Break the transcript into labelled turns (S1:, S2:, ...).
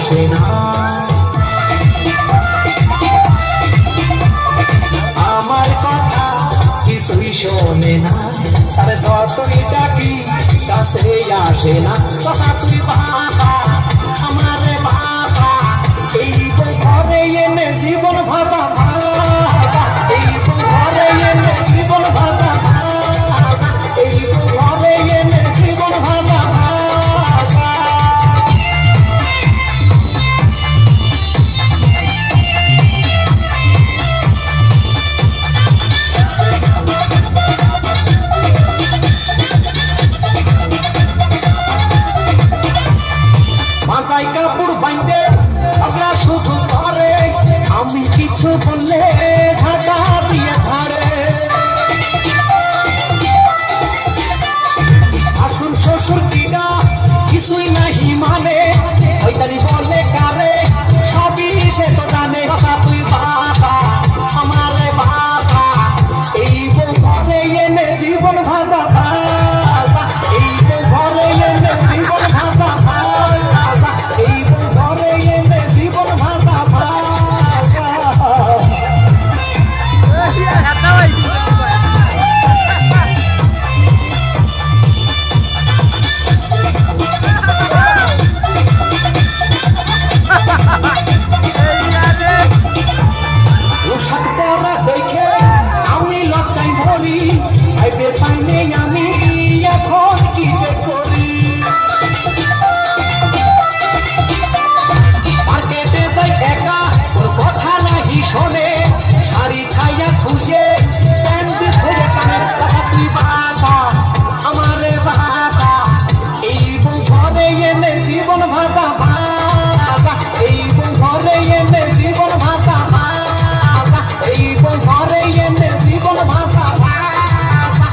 S1: আসে না, আমার কথা কিছুই শোনে না, তার যতই ডাকি কাছে আসে না। কথা তুই বাসা আমারে বাসা, এই ঘরে এনে জীবন ভাজা ভাজা, এই ঘরে এনে জীবন ভাজা ভাজা, এই ঘরে এনে জীবন ভাজা ভাজা। মাথায় কাপড় বাইন্দে আমরা শুধু করে, আমি কিছু বললে ঝাঁটা দিয়ে ঝাড়ে। আসুন শ্বশুর কিনা কিছুই নাহি মানে, ওইটারি বলে কারে সবই সে তো জানে। কথা তুই বাসা আমারে বাসা, এই ঘরে এনে জীবন ভাজা ভাজা, এই ঘরে এনে জীবন ভাজা ভাজা, এই ঘরে এনে জীবন ভাজা ভাজা। পোশাক পরা দেখে আমি লজ্জায় মরি, ভাইবে পাইনি আমি এখন কি যে করি। মার্কেটে যাই একা, ওর কথা নাহি শোনে, শাড়ি ছাইয়া খুঁজে প্যান্ট ধরে কানে। কথা তুই বাসা আমারে বাসা, এই ঘরে এনে জীবন ভাজা ভাজা, এই ঘরে এনে জীবন ভাজা ভাজা, এই ঘরে এনে জীবন ভাজা ভাজা।